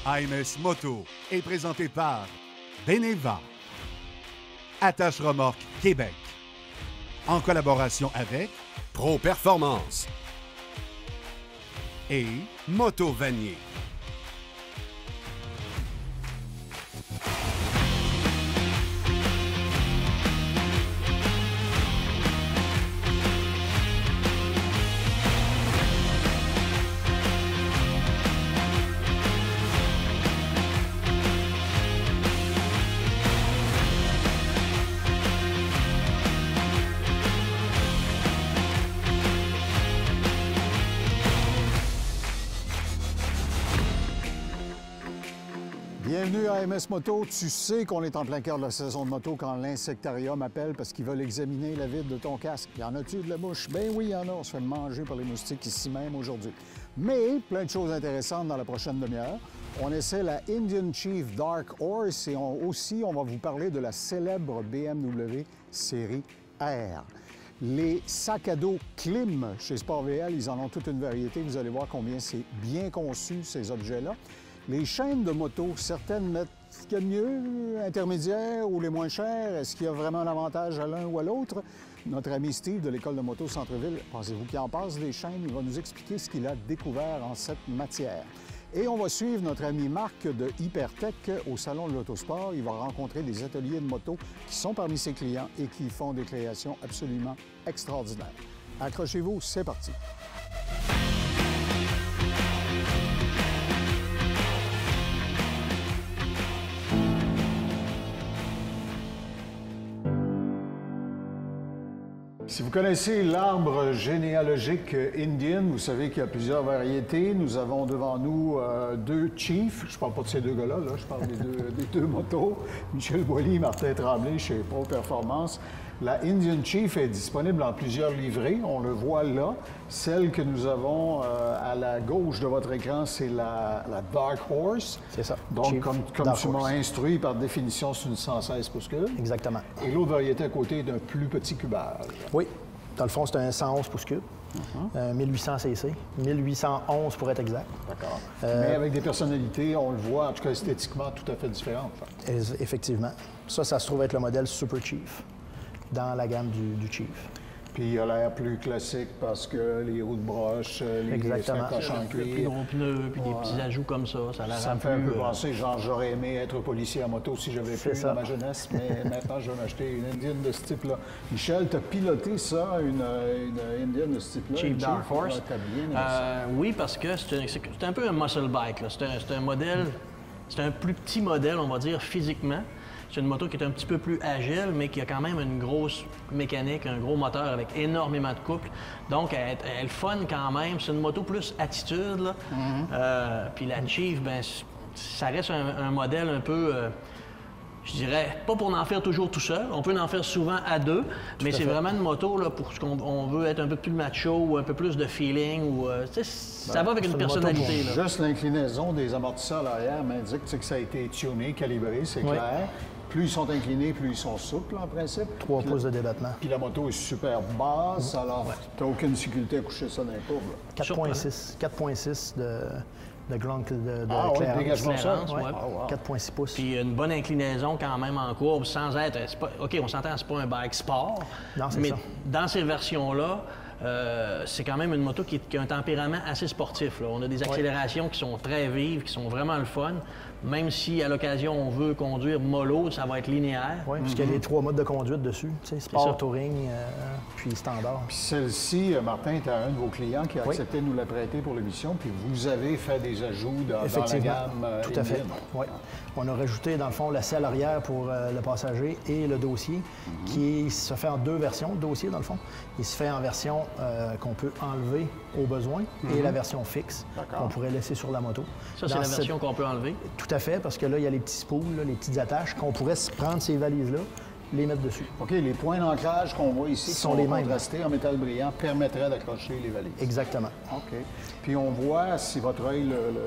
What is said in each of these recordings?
AMS Moto est présenté par Beneva, Attache Remorque Québec, en collaboration avec Pro Performance et Moto Vanier. Bienvenue à AMS Moto. Tu sais qu'on est en plein cœur de la saison de moto quand l'insectarium appelle parce qu'ils veulent examiner la vitre de ton casque. Y en a-tu de la mouche? Ben oui, il y en a. On se fait manger par les moustiques ici même aujourd'hui. Mais plein de choses intéressantes dans la prochaine demi-heure. On essaie la Indian Chief Dark Horse et aussi on va vous parler de la célèbre BMW série R. Les sacs à dos Klim chez Sport VL, ils en ont toute une variété. Vous allez voir combien c'est bien conçu, ces objets-là. Les chaînes de moto, certaines mettent ce qu'il y a de mieux, intermédiaire ou les moins chères. Est-ce qu'il y a vraiment un avantage à l'un ou à l'autre? Notre ami Steve de l'École de moto Centre-Ville, pensez-vous qu'il en passe des chaînes? Il va nous expliquer ce qu'il a découvert en cette matière. Et on va suivre notre ami Marc de Hypertech au Salon de l'Autosport. Il va rencontrer des ateliers de moto qui sont parmi ses clients et qui font des créations absolument extraordinaires. Accrochez-vous, c'est parti! Si vous connaissez l'arbre généalogique Indian, vous savez qu'il y a plusieurs variétés. Nous avons devant nous deux Chiefs. Je ne parle pas de ces deux gars-là, je parle des deux motos. Michel Boilly, Martin Tremblay chez Pro Performance. La Indian Chief est disponible en plusieurs livrées. On le voit là. Celle que nous avons à la gauche de votre écran, c'est la Dark Horse. C'est ça. Donc, Chief comme tu m'as instruit, par définition, c'est une 116 pouces cube. Exactement. Et l'autre variété à côté est d'un plus petit cubage. Oui. Dans le fond, c'est un 111 pouces cubes. 1800 cc. 1811 pour être exact. D'accord. Mais avec des personnalités, on le voit, en tout cas esthétiquement, tout à fait différentes. Effectivement. Ça se trouve être le modèle Super Chief dans la gamme du Chief. Puis il a l'air plus classique parce que les roues de broche, les sacoches en cuir. Plus gros pneus, puis des petits ajouts comme ça. Ça a l'air Ça me fait un peu penser, genre, j'aurais aimé être policier à moto si j'avais pu dans ma jeunesse, mais maintenant, je vais m'acheter une Indian de ce type-là. Michel, tu as piloté ça, une Indian de ce type-là? Chief Dark Horse. Oui, parce que c'est un peu un muscle bike. C'est un modèle, c'est un plus petit modèle, on va dire, physiquement. C'est une moto qui est un petit peu plus agile, mais qui a quand même une grosse mécanique, un gros moteur avec énormément de couple. Donc, elle fun quand même. C'est une moto plus attitude, là. Puis la Chief, ben, ça reste un modèle un peu... je dirais, pas pour en faire toujours tout seul. On peut en faire souvent à deux, mais c'est vraiment une moto là, pour ce qu'on veut être un peu plus macho ou un peu plus de feeling. Ou, ça va avec une personnalité. Là. Juste l'inclinaison des amortisseurs à l'arrière m'indique que ça a été tuné, calibré, c'est clair. Plus ils sont inclinés, plus ils sont souples, en principe. 3 pouces de débattement. Puis la moto est super basse, alors tu n'as aucune difficulté à coucher ça dans les courbes. 4,6 de ground de oui, dégagement ça. 4,6 pouces. Puis une bonne inclinaison quand même en courbe, sans être... OK, on s'entend, c'est pas un bike sport. Non, c'est mais ça. Dans ces versions-là, c'est quand même une moto qui a un tempérament assez sportif. Là. On a des accélérations qui sont très vives, qui sont vraiment le fun. Même si, à l'occasion, on veut conduire mollo, ça va être linéaire. Oui, puisqu'il y a les 3 modes de conduite dessus. Sport, touring, puis standard. Puis celle-ci, Martin, tu as un de vos clients qui a accepté de nous la prêter pour l'émission, puis vous avez fait des ajouts dans la gamme tout à fait. Oui. On a rajouté, dans le fond, la selle arrière pour le passager et le dossier, qui se fait en 2 versions, le dossier, dans le fond. Il se fait en version qu'on peut enlever au besoin et la version fixe qu'on pourrait laisser sur la moto. Ça, c'est la version qu'on peut enlever? Tout à fait, parce que là, il y a les petits spools, là, les petites attaches, qu'on pourrait prendre ces valises-là, les mettre dessus. OK, les points d'ancrage qu'on voit ici, qui sont les mêmes contrastés en métal brillant, permettraient d'accrocher les valises. Exactement. OK. Puis on voit, si votre œil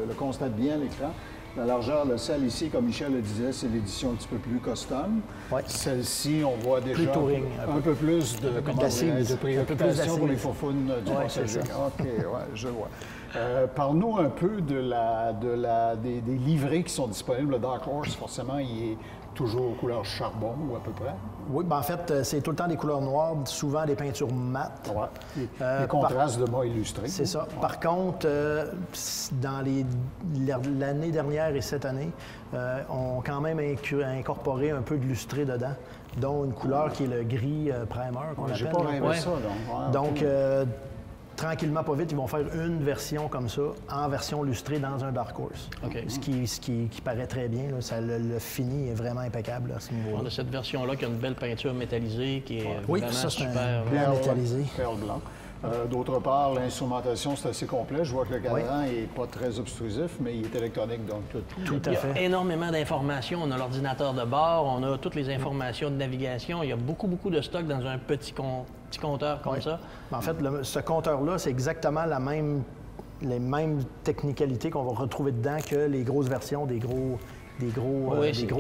le constate bien à l'écran, la largeur de celle ici, comme Michel le disait, c'est l'édition un petit peu plus custom. Celle-ci, on voit déjà plus touring, un peu plus de préoccupation pour les faufounes du passager. OK, je vois. Parle-nous un peu des livrets qui sont disponibles. Le Dark Horse, forcément, il est toujours aux couleurs charbon ou à peu près. Oui, en fait, c'est tout le temps des couleurs noires, souvent des peintures mates. Ouais. Les contrastes de mâts illustrés. C'est ça. Ouais. Par contre, dans l'année dernière et cette année, on a quand même incorporé un peu de lustré dedans, dont une couleur qui est le gris primer qu'on appelle. J'ai pas rêvé ça, donc. Donc, tranquillement, pas vite, ils vont faire une version comme ça, en version lustrée dans un Dark Horse. Okay. Ce qui paraît très bien. Là, le fini est vraiment impeccable à ce niveau-là. On a cette version-là qui a une belle peinture métallisée, qui est oui, vraiment ça, c'est super. Blanc métallisé. Perle blanc. D'autre part, l'instrumentation, c'est assez complet. Je vois que le cadran n'est pas très obtrusif, mais il est électronique, donc tout à fait. Il y a énormément d'informations. On a l'ordinateur de bord, on a toutes les informations de navigation. Il y a beaucoup de stock dans un petit compteur comme ça. En fait, ce compteur-là, c'est exactement les mêmes technicalités qu'on va retrouver dedans que les grosses versions des gros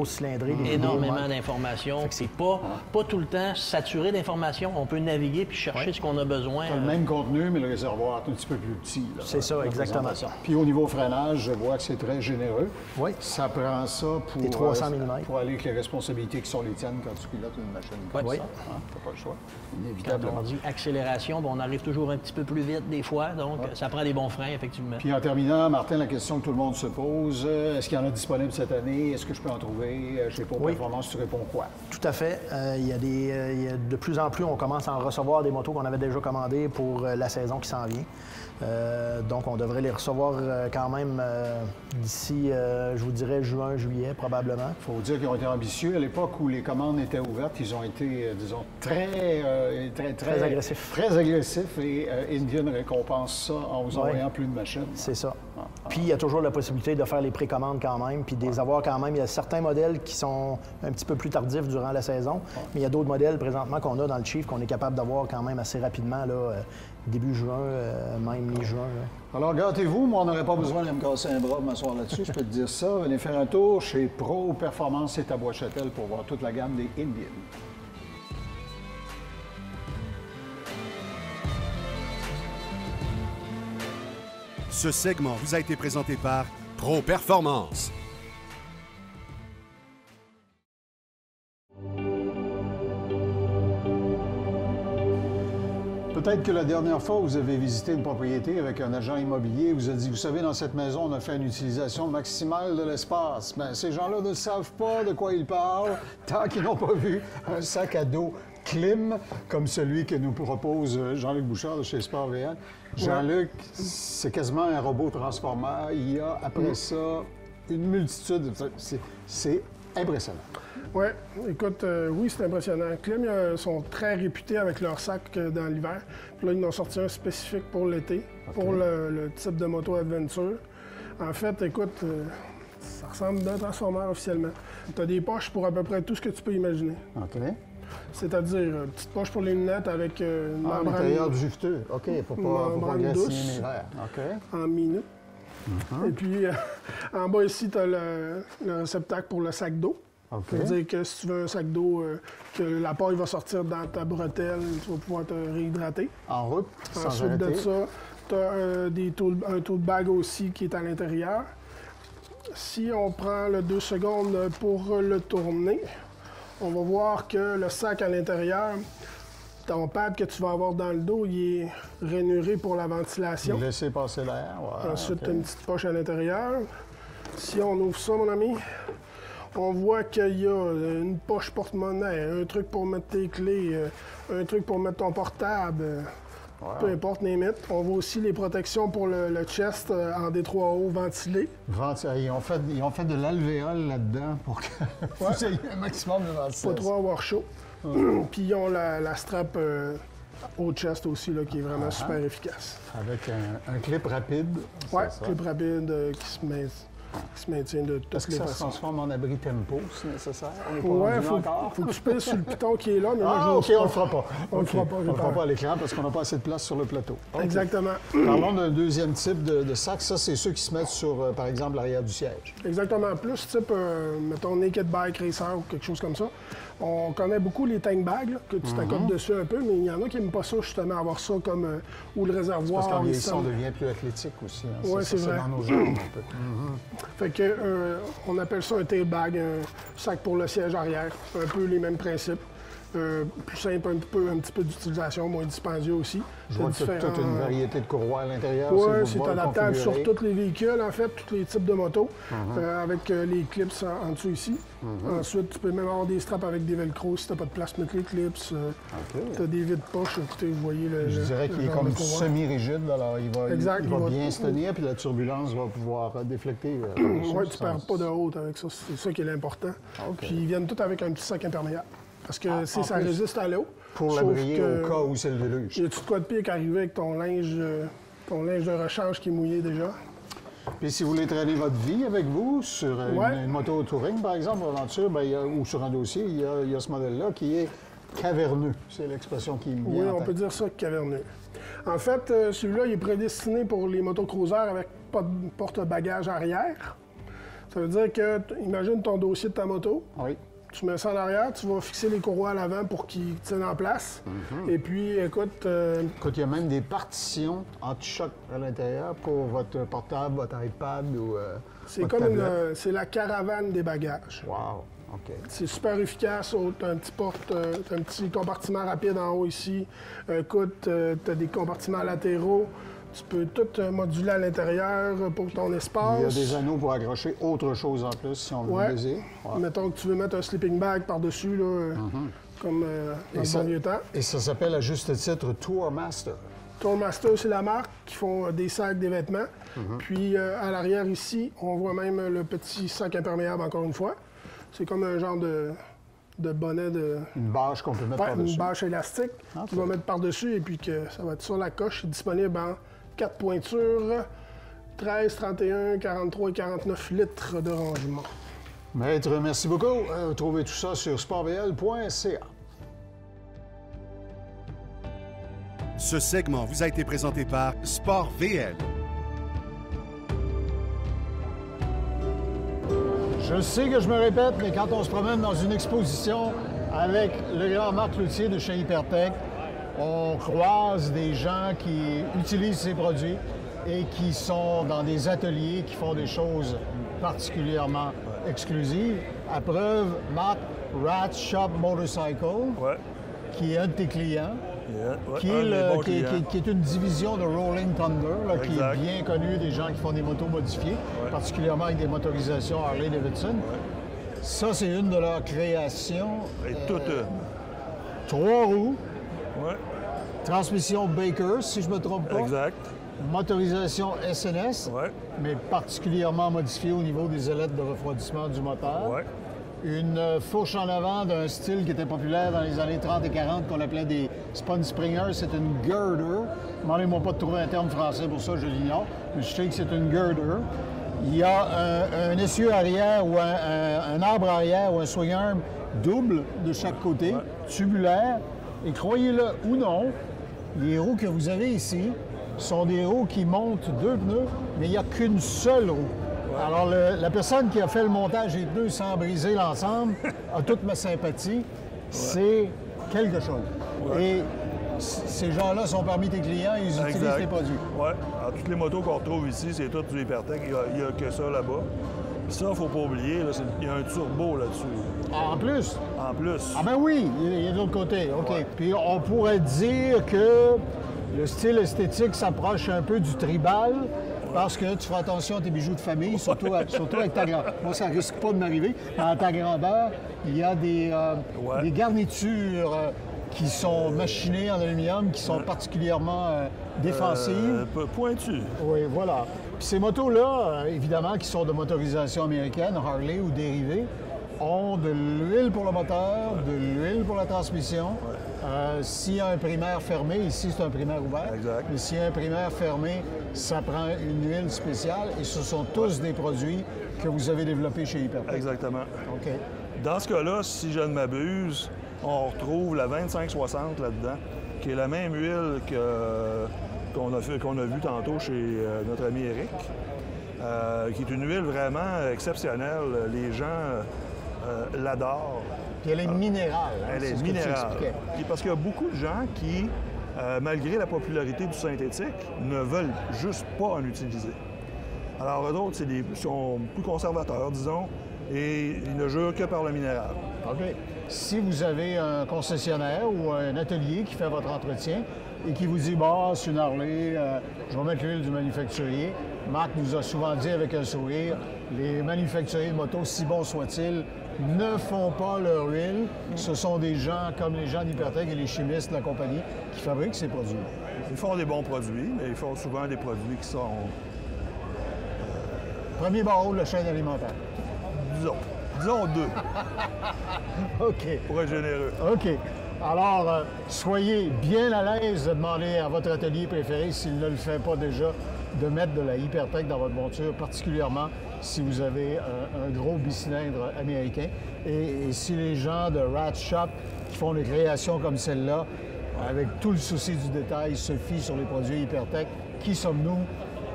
cylindrés. Énormément d'informations. C'est pas tout le temps saturé d'informations. On peut naviguer puis chercher ce qu'on a besoin. C'est le même contenu, mais le réservoir est un petit peu plus petit. C'est ça, exactement. Puis au niveau freinage, je vois que c'est très généreux. Oui. Ça prend ça pour... Des 300 mm. Pour aller avec les responsabilités qui sont les tiennes quand tu pilotes une machine comme ça. T'as pas le choix. Inévitablement. Quand on dit accélération, on arrive toujours un petit peu plus vite des fois, donc ça prend des bons freins, effectivement. Puis en terminant, Martin, la question que tout le monde se pose, est-ce qu'il y en a disponible cette année? Est-ce que je peux en trouver? Chez Pro Performance, tu réponds quoi? Tout à fait. Il y a de plus en plus, on commence à en recevoir des motos qu'on avait déjà commandées pour la saison qui s'en vient. Donc, on devrait les recevoir quand même d'ici, je vous dirais, juin, juillet, probablement. Il faut dire qu'ils ont été ambitieux. À l'époque où les commandes étaient ouvertes, ils ont été, disons, très agressifs. Très agressifs et Indian récompense ça en vous envoyant plus de machines. C'est ça. Puis, il y a toujours la possibilité de faire les précommandes quand même, puis de les avoir quand même. Il y a certains modèles qui sont un petit peu plus tardifs durant la saison, mais il y a d'autres modèles présentement qu'on a dans le Chief qu'on est capable d'avoir quand même assez rapidement, là, début juin, même mi-juin. Alors, gâtez-vous. Moi, on n'aurait pas besoin de me casser un bras m'asseoir là-dessus, je peux te dire ça. Venez faire un tour chez Pro Performance et à Bois-Châtel pour voir toute la gamme des Indian. Ce segment vous a été présenté par Pro Performance. Peut-être que la dernière fois, vous avez visité une propriété avec un agent immobilier, vous a dit, vous savez, dans cette maison, on a fait une utilisation maximale de l'espace. Bien, ces gens-là ne savent pas de quoi ils parlent tant qu'ils n'ont pas vu un sac à dos Klim, comme celui que nous propose Jean-Luc Bouchard de chez Sport VN. Jean-Luc, c'est quasiment un robot transformeur. Il y a, après ça, une multitude. C'est impressionnant. Oui, écoute, oui, c'est impressionnant. Klim, ils sont très réputés avec leur sac dans l'hiver. Puis là, ils en ont sorti un spécifique pour l'été, pour le type de moto Adventure. En fait, écoute, ça ressemble à un transformeur officiellement. Tu as des poches pour à peu près tout ce que tu peux imaginer. OK. C'est-à-dire une petite poche pour les lunettes avec une membrane... l'intérieur du juveteux. OK, pour pas douce, OK. en minute. Et puis, en bas ici, tu as le réceptacle pour le sac d'eau. Okay. Ça veut dire que si tu veux un sac d'eau, que la paille va sortir dans ta bretelle, tu vas pouvoir te réhydrater. En route, sans Ensuite arrêter. de ça, tu as un tote bag aussi qui est à l'intérieur. Si on prend le 2 secondes pour le tourner, on va voir que le sac à l'intérieur, ton pad que tu vas avoir dans le dos, il est rainuré pour la ventilation. Laissez passer l'air. Ouais, Ensuite, tu as une petite poche à l'intérieur. Si on ouvre ça, mon ami, on voit qu'il y a une poche porte-monnaie, un truc pour mettre tes clés, un truc pour mettre ton portable, peu importe, limite. On voit aussi les protections pour le chest en D3O ventilé. Ils ont fait de l'alvéole là-dedans pour que vous ayez un maximum de ventilation. Pas trop avoir chaud. Puis ils ont la strap au chest aussi, là, qui est vraiment super efficace. Avec un clip rapide. Oui, clip rapide qui se met qui se maintient de toutes Est-ce que les ça se façons. transforme en abri tempo, si nécessaire? On n'est pas Ouais, rendu faut encore. que tu pèses sur le piton qui est là, mais moi, Ah, je OK, on le fera pas. On le fera pas, On j'ai le fera peur. pas à l'écran parce qu'on n'a pas assez de place sur le plateau. OK. Exactement. Parlons d'un deuxième type de sac. Ça, c'est ceux qui se mettent sur, par exemple, l'arrière du siège. Exactement. Plus type, mettons, naked bike racer ou quelque chose comme ça. On connaît beaucoup les tank bags, là, que tu t'accotes dessus un peu, mais il y en a qui n'aiment pas ça, justement, avoir ça comme ou le réservoir. Parce qu'en les vieillissant, on cendres. devient plus athlétique aussi. Hein. Ouais, Ça, c'est vrai. dans nos jambes un peu. Fait que, on appelle ça un tail bag, un sac pour le siège arrière. Un peu les mêmes principes. Plus simple, un petit peu d'utilisation, moins dispendieux aussi. Je vois que tu as toute une variété de courroies à l'intérieur. Oui, vous c'est pouvez le adaptable sur configurer. tous les véhicules, en fait, tous les types de motos, avec les clips en dessous ici. Ensuite, tu peux même avoir des straps avec des velcro si tu n'as pas de place pour mettre les clips. Tu as des vides-poches. Écoutez, vous voyez le. Je dirais qu'il est genre comme de courroie. semi-rigide, alors Exact, il va bien se tenir, puis la turbulence va pouvoir déflecter. Oui, tu ne perds pas de haute avec ça. C'est ça qui est l'important. OK. Puis ils viennent tous avec un petit sac imperméable. Parce que en ça plus. résiste à l'eau. Pour sauf l'abrier que au cas où c'est le déluge. Il y a tout de quoi de pire qu'arriver avec ton linge de rechange qui est mouillé déjà. Puis si vous voulez traîner votre vie avec vous sur Ouais. une moto touring, par exemple, en aventure, ou sur un dossier, il y a ce modèle-là qui est caverneux. C'est l'expression qui me Oui, vient en on tête. peut dire ça, caverneux. En fait, celui-là, il est prédestiné pour les motocroisers avec pas de porte-bagages arrière. Ça veut dire que, imagine ton dossier de ta moto, Oui. tu mets ça en arrière, tu vas fixer les courroies à l'avant pour qu'ils tiennent en place. Et puis, écoute, Écoute, il y a même des partitions anti-choc à l'intérieur pour votre portable, votre iPad ou c'est votre comme tablette. c'est la caravane des bagages. Wow, OK. C'est super efficace. T'as un petit compartiment rapide en haut ici. Écoute, t'as des compartiments latéraux. Tu peux tout moduler à l'intérieur pour ton espace. Il y a des anneaux pour accrocher autre chose en plus, si on Ouais. le désire. Ouais. Mettons que tu veux mettre un sleeping bag par-dessus, là, comme dans le ça- bon vieux temps. Et ça s'appelle à juste titre Tourmaster. Tourmaster, c'est la marque qui font des sacs, des vêtements. Puis à l'arrière ici, on voit même le petit sac imperméable, encore une fois. C'est comme un genre de bonnet de... Une bâche qu'on peut mettre Ouais, par-dessus. une bâche élastique Ok. qu'on va mettre par-dessus et puis que ça va être sur la coche. C'est disponible en 4 pointures, 13, 31, 43 et 49 litres de rangement. Maître, merci beaucoup. Vous trouvez tout ça sur sportbl.ca. Ce segment vous a été présenté par Sport VL. Je sais que je me répète, mais quand on se promène dans une exposition avec le grand Marc Cloutier de chez Hypertech, on croise des gens qui utilisent ces produits et qui sont dans des ateliers qui font des choses particulièrement exclusives. À preuve, Marc, Rat Shop Motorcycle, Ouais. qui est un de tes clients, Ouais, qui un est, des bons clients. qui est une division de Rolling Thunder, là, qui Exact. est bien connue des gens qui font des motos modifiées, particulièrement avec des motorisations Harley-Davidson. Ça, c'est une de leurs créations. Et toute une. 3 roues, Ouais, transmission Baker, si je ne me trompe pas. exact. Motorisation SNS, Ouais, mais particulièrement modifiée au niveau des ailettes de refroidissement du moteur. ouais. Une fourche en avant d'un style qui était populaire dans les années 30 et 40 qu'on appelait des Spun Springers. C'est une girder. Demandez-moi pas de trouver un terme français pour ça, je l'ignore. Mais je sais que c'est une girder. Il y a un essieu arrière ou un arbre arrière ou un swing arm double de chaque côté, tubulaire. Et croyez-le ou non, les roues que vous avez ici sont des roues qui montent 2 pneus, mais il n'y a qu'une seule roue. Alors, la personne qui a fait le montage des pneus sans briser l'ensemble a toute ma sympathie. C'est quelque chose. Et ces gens-là sont parmi tes clients, ils utilisent Exact. tes produits. Ouais. Alors, toutes les motos qu'on retrouve ici, c'est tout du Hypertech. Il n'y a que ça là-bas. Puis ça, faut pas oublier, là, il y a un turbo là-dessus. En plus, En plus. ah ben oui, il est de l'autre côté. OK. Puis on pourrait dire que le style esthétique s'approche un peu du tribal. Parce que tu fais attention à tes bijoux de famille, surtout avec ta grand-mère. Moi, ça risque pas de m'arriver. Dans ta grandeur, il y a des garnitures qui sont machinées en aluminium, qui sont particulièrement défensives. Pointu. Oui, voilà. Puis ces motos-là, évidemment, qui sont de motorisation américaine, Harley ou dérivées, ont de l'huile pour le moteur, de l'huile pour la transmission. S'il y a un primaire fermé, ici c'est un primaire ouvert. Exact. Mais s'il y a un primaire fermé, ça prend une huile spéciale et ce sont tous des produits que vous avez développés chez Hypertech. Exactement. OK. Dans ce cas-là, si je ne m'abuse, on retrouve la 2560 là-dedans, qui est la même huile qu'on a vue tantôt chez notre ami Eric, qui est une huile vraiment exceptionnelle. Les gens l'adorent. Puis elle est minérale. Hein, Elle est ce que tu minérale. expliquais. Puis parce qu'il y a beaucoup de gens qui, malgré la popularité du synthétique, ne veulent juste pas en utiliser. Alors, eux autres, sont plus conservateurs, disons, et ils ne jurent que par le minéral. OK. Si vous avez un concessionnaire ou un atelier qui fait votre entretien et qui vous dit, bah, c'est une Harley, je vais mettre l'huile du manufacturier, Marc nous a souvent dit avec un sourire, les manufacturiers de motos, si bons soient-ils, ne font pas leur huile. Ce sont des gens comme les gens d'Hypertech et les chimistes de la compagnie qui fabriquent ces produits. Ils font des bons produits, mais ils font souvent des produits qui sont, Premier barreau de la chaîne alimentaire. disons 2, OK. pour être généreux. OK. Alors, soyez bien à l'aise de demander à votre atelier préféré, s'il ne le fait pas déjà, de mettre de la Hypertech dans votre monture, particulièrement si vous avez un gros bicylindre américain. Et si les gens de Rat Shop qui font des créations comme celle-là, avec tout le souci du détail, se fient sur les produits Hypertech, qui sommes-nous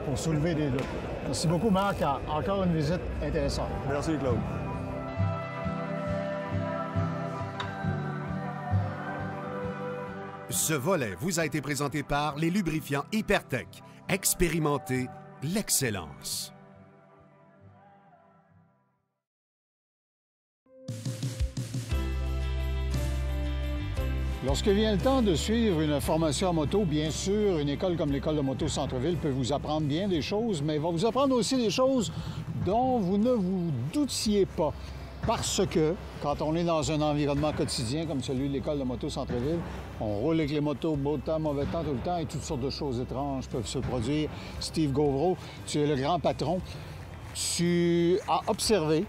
pour soulever des doutes? Merci beaucoup, Marc. Encore une visite intéressante. Merci, Claude. Ce volet vous a été présenté par les lubrifiants Hypertech. Expérimentez l'excellence. Lorsque vient le temps de suivre une formation en moto, bien sûr, une école comme l'École de moto Centre-Ville peut vous apprendre bien des choses, mais va vous apprendre aussi des choses dont vous ne vous doutiez pas. Parce que, quand on est dans un environnement quotidien comme celui de l'École de moto Centre-Ville, on roule avec les motos, beau temps, mauvais temps, tout le temps, et toutes sortes de choses étranges peuvent se produire. Steve Gauvreau, tu es le grand patron. Tu as observé,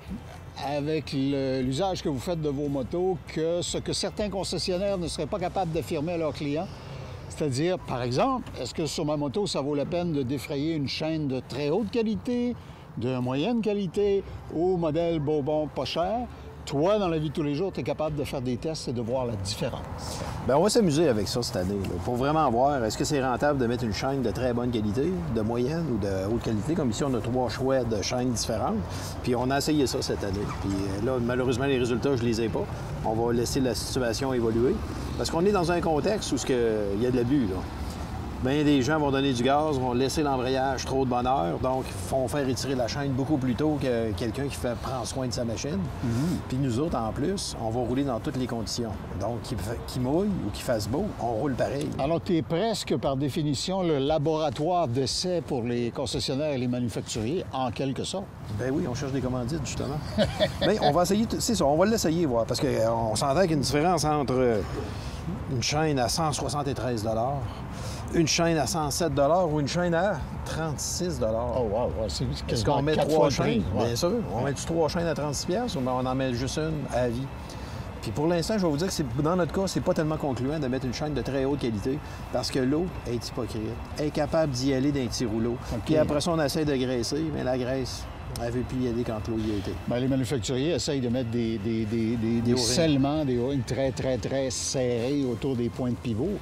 avec l'usage que vous faites de vos motos, que ce que certains concessionnaires ne seraient pas capables d'affirmer à leurs clients, c'est-à-dire, par exemple, est-ce que sur ma moto, ça vaut la peine de défrayer une chaîne de très haute qualité, de moyenne qualité ou modèle Bourbon pas cher? Toi, dans la vie de tous les jours, tu es capable de faire des tests et de voir la différence. Bien, on va s'amuser avec ça cette année, là, pour vraiment voir est-ce que c'est rentable de mettre une chaîne de très bonne qualité, de moyenne ou de haute qualité. Comme ici, on a 3 choix de chaînes différentes. Puis on a essayé ça cette année. Puis là, malheureusement, les résultats, je les ai pas. On va laisser la situation évoluer. Parce qu'on est dans un contexte où il y a de l'abus, là. Bien, des gens vont donner du gaz, vont laisser l'embrayage trop de bonheur, donc font faire retirer la chaîne beaucoup plus tôt que quelqu'un qui prend soin de sa machine. Puis nous autres, en plus, on va rouler dans toutes les conditions. Donc, qu'il mouille ou qu'il fasse beau, on roule pareil. Alors, tu es presque, par définition, le laboratoire d'essai pour les concessionnaires et les manufacturiers, en quelque sorte. Ben oui, on cherche des commandites, justement. Bien, on va essayer, c'est ça, on va l'essayer, voir, parce qu'on s'entend qu'il y a une différence entre une chaîne à 173 $, une chaîne à 107 $ ou une chaîne à 36 $. Oh, wow! C'est Est-ce qu'on met 3 chaînes? Bien sûr. On met 3 chaînes à 36 $ ou bien on en met juste une à vie? Puis pour l'instant, je vais vous dire que dans notre cas, c'est pas tellement concluant de mettre une chaîne de très haute qualité parce que l'eau est hypocrite. Elle est capable d'y aller d'un petit rouleau. Okay. Puis après ça, on essaie de graisser, mais la graisse, elle ne veut plus y aller quand l'eau y a été. Bien, les manufacturiers essayent de mettre des scellements, des O-rings très, très, très serrés autour des points de pivot.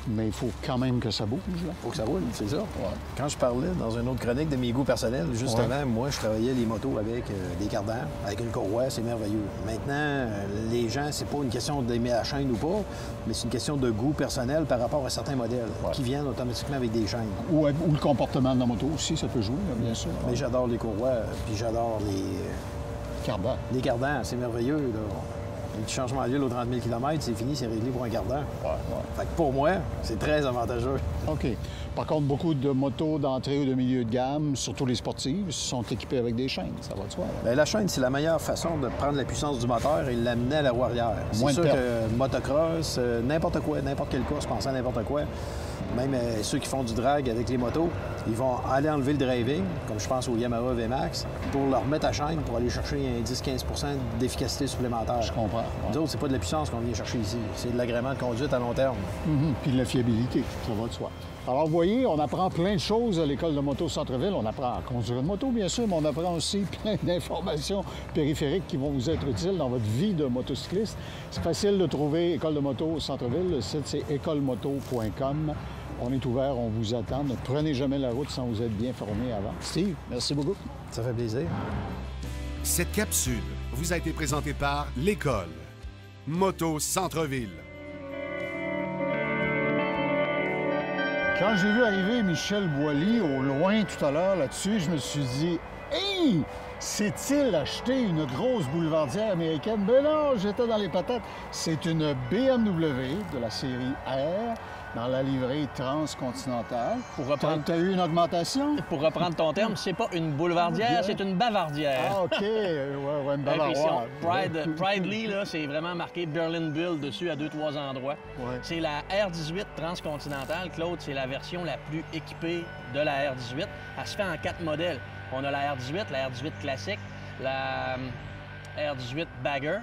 Mais il faut quand même que ça bouge. Il faut que ça roule, c'est ça. Ouais. Quand je parlais dans une autre chronique de mes goûts personnels, juste avant, moi, je travaillais les motos avec des cardans, avec une courroie, c'est merveilleux. Maintenant, les gens, c'est pas une question d'aimer la chaîne ou pas, mais c'est une question de goût personnel par rapport à certains modèles qui viennent automatiquement avec des chaînes. Ou le comportement de la moto aussi, ça peut jouer, bien sûr. Mais j'adore les courroies, puis j'adore les cardans. Les cardans, c'est merveilleux, là. Un petit changement d'huile aux 30 000 km, c'est fini, c'est réglé pour un quart d'heure. Fait que pour moi, c'est très avantageux. OK. Par contre, beaucoup de motos d'entrée ou de milieu de gamme, surtout les sportives, sont équipées avec des chaînes. Ça va de soi. Bien, la chaîne, c'est la meilleure façon de prendre la puissance du moteur et l'amener à la roue arrière. C'est sûr que motocross, n'importe quoi, n'importe quelle course, pensant à n'importe quoi, même ceux qui font du drag avec les motos, Ils vont aller enlever le driving, comme je pense au Yamaha VMAX, pour le remettre à chaîne, pour aller chercher un 10-15 d'efficacité supplémentaire. Je comprends. Nous autres, c'est pas de la puissance qu'on vient chercher ici. C'est de l'agrément de conduite à long terme. Puis de la fiabilité, ça va de soi. Alors, vous voyez, on apprend plein de choses à l'École de moto Centre-Ville. On apprend à conduire une moto, bien sûr, mais on apprend aussi plein d'informations périphériques qui vont vous être utiles dans votre vie de motocycliste. C'est facile de trouver École de moto Centre-Ville. Le site, c'est écolemoto.com. On est ouvert, on vous attend. Ne prenez jamais la route sans vous être bien formé avant. Steve, merci beaucoup. Ça fait plaisir. Cette capsule vous a été présentée par l'École Moto Centre-Ville. Quand j'ai vu arriver Michel Boilly au loin tout à l'heure là-dessus, je me suis dit « Hey! S'est-il acheté une grosse boulevardière américaine? » Ben non, j'étais dans les patates. C'est une BMW de la série R dans la livrée transcontinentale. Tu as eu une augmentation? Pour reprendre ton terme, c'est pas une boulevardière, c'est une bavardière. Ah, OK. Ouais, une bavaroise. Pride Lee, là, c'est vraiment marqué Berlin Build dessus à 2-3 endroits. Ouais. C'est la R18 transcontinentale. Claude, c'est la version la plus équipée de la R18. Elle se fait en 4 modèles. On a la R18, la R18 classique, la R18 Bagger,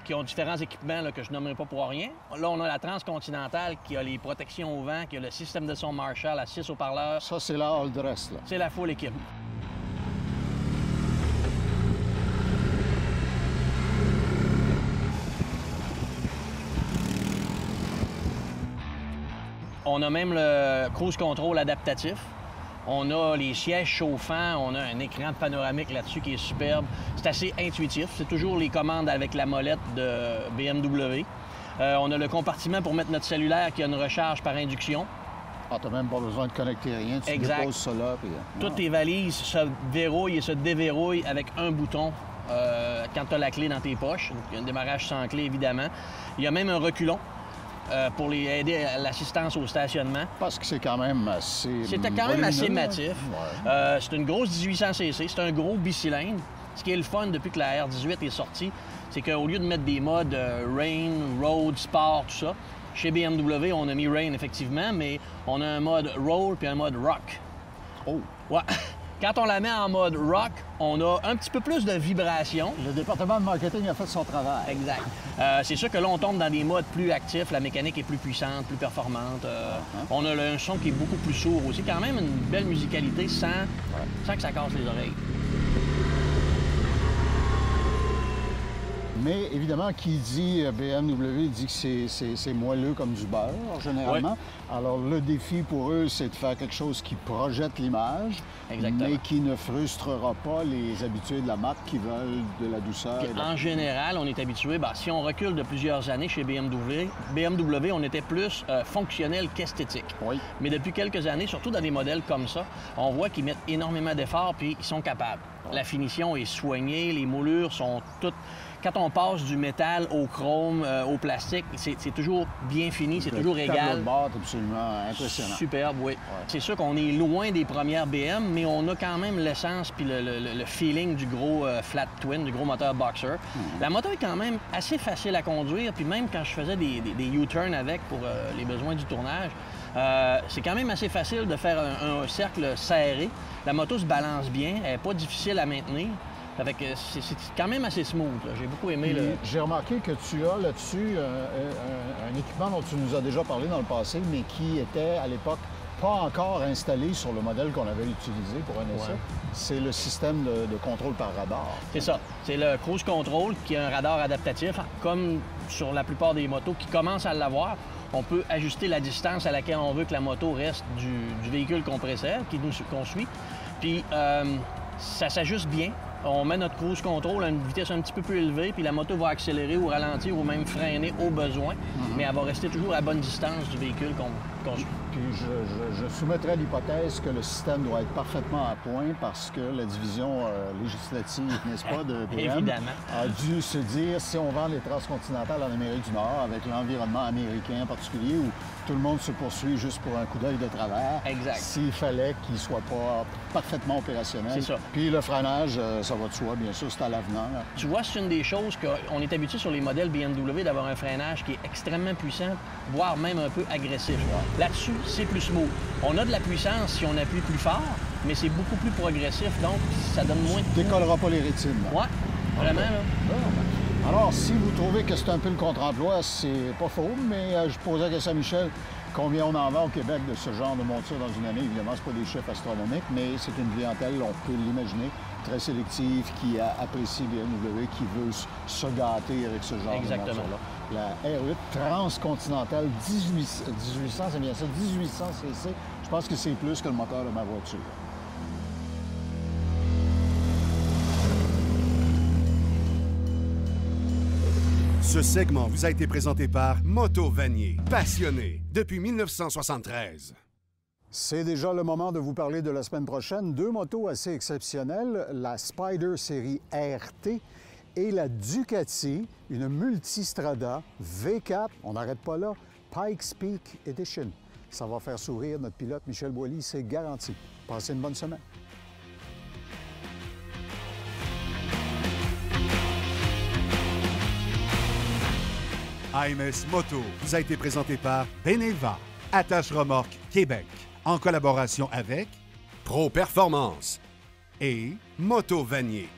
qui ont différents équipements là, que je nommerai pas pour rien. Là, on a la transcontinentale qui a les protections au vent, qui a le système de son Marshall à 6 haut-parleurs. Ça, c'est la all dress, là. C'est la full équipe. On a même le cruise control adaptatif. On a les sièges chauffants, on a un écran panoramique là-dessus qui est superbe. C'est assez intuitif. C'est toujours les commandes avec la molette de BMW. On a le compartiment pour mettre notre cellulaire qui a une recharge par induction. Ah, t'as même pas besoin de connecter rien. Tu déposes ça là. Puis... Toutes tes valises se verrouillent et se déverrouillent avec un bouton quand tu as la clé dans tes poches. Il y a un démarrage sans clé, évidemment. Il y a même un reculon. Pour les aider à l'assistance au stationnement. Parce que c'est quand même assez... C'était quand même assez massif. Ouais. C'est une grosse 1800cc, c'est un gros bicylindre. Ce qui est le fun depuis que la R18 est sortie, c'est qu'au lieu de mettre des modes Rain, Road, Sport, tout ça, chez BMW, on a mis Rain, effectivement, mais on a un mode Roll puis un mode Rock. Oh! Ouais. Quand on la met en mode rock, on a un petit peu plus de vibration. Le département de marketing a fait son travail. Exact. C'est sûr que là, on tombe dans des modes plus actifs. La mécanique est plus puissante, plus performante. On a un son qui est beaucoup plus sourd aussi. Quand même une belle musicalité sans que ça casse les oreilles. Mais évidemment, qui dit BMW dit que c'est moelleux comme du beurre, généralement. Oui. Alors, le défi pour eux, c'est de faire quelque chose qui projette l'image, mais qui ne frustrera pas les habitués de la marque qui veulent de la douceur. Puis, en général, on est habitué, si on recule de plusieurs années chez BMW, on était plus fonctionnel qu'esthétique. Oui. Mais depuis quelques années, surtout dans des modèles comme ça, on voit qu'ils mettent énormément d'efforts puis ils sont capables. La finition est soignée, les moulures sont toutes... Quand on passe du métal au chrome, au plastique, c'est toujours bien fini, c'est toujours égal. Le tableau de bord est absolument impressionnant. Superbe, oui. Ouais. C'est sûr qu'on est loin des premières BM, mais on a quand même l'essence puis le feeling du gros flat twin, du gros moteur boxer. La moto est quand même assez facile à conduire, puis même quand je faisais des U-turns avec pour les besoins du tournage, c'est quand même assez facile de faire un cercle serré. La moto se balance bien, elle n'est pas difficile à maintenir. C'est quand même assez smooth. J'ai beaucoup aimé le... J'ai remarqué que tu as là-dessus un équipement dont tu nous as déjà parlé dans le passé, mais qui était à l'époque pas encore installé sur le modèle qu'on avait utilisé pour un essai. Ouais. C'est le système de contrôle par radar. C'est ça. C'est le cruise control qui a un radar adaptatif, comme sur la plupart des motos qui commencent à l'avoir. On peut ajuster la distance à laquelle on veut que la moto reste du véhicule qu'on précède, qu'on suit. Puis ça s'ajuste bien. On met notre cruise control à une vitesse un petit peu plus élevée, puis la moto va accélérer ou ralentir ou même freiner au besoin, mais elle va rester toujours à bonne distance du véhicule qu'on suit. Puis je soumettrais l'hypothèse que le système doit être parfaitement à point parce que la division législative, n'est-ce pas, de PM a dû se dire si on vend les transcontinentales en Amérique du Nord avec l'environnement américain en particulier où tout le monde se poursuit juste pour un coup d'œil de travers. Exact. S'il fallait qu'il ne soit pas parfaitement opérationnel. C'est ça. Puis le freinage, ça ça va de soi. Bien sûr, c'est à l'avenant. Tu vois, c'est une des choses qu'on est habitué sur les modèles BMW d'avoir un freinage qui est extrêmement puissant, voire même un peu agressif. Là-dessus, c'est plus smooth. On a de la puissance si on appuie plus fort, mais c'est beaucoup plus progressif, donc ça donne moins de... Tu décolleras pas les rétines. Là. Ouais, vraiment, là. Alors, si vous trouvez que c'est un peu le contre-emploi, c'est pas faux, mais je posais la question à Michel, combien on en vend au Québec de ce genre de monture dans une année? Évidemment, c'est pas des chiffres astronomiques, mais c'est une clientèle, on peut l'imaginer, très sélective, qui apprécie BMW, qui veut se gâter avec ce genre de monture-là. La R8 transcontinentale 1800, c'est bien ça, 1800 cc, je pense que c'est plus que le moteur de ma voiture. Ce segment vous a été présenté par Moto Vanier, passionné depuis 1973. C'est déjà le moment de vous parler de la semaine prochaine. Deux motos assez exceptionnelles, la Spyder série RT et la Ducati, une Multistrada V4, on n'arrête pas là, Pikes Peak Edition. Ça va faire sourire notre pilote Michel Boilly, c'est garanti. Passez une bonne semaine. AMS Moto vous a été présenté par Beneva, Attache Remorque Québec, en collaboration avec Pro Performance et Moto Vanier.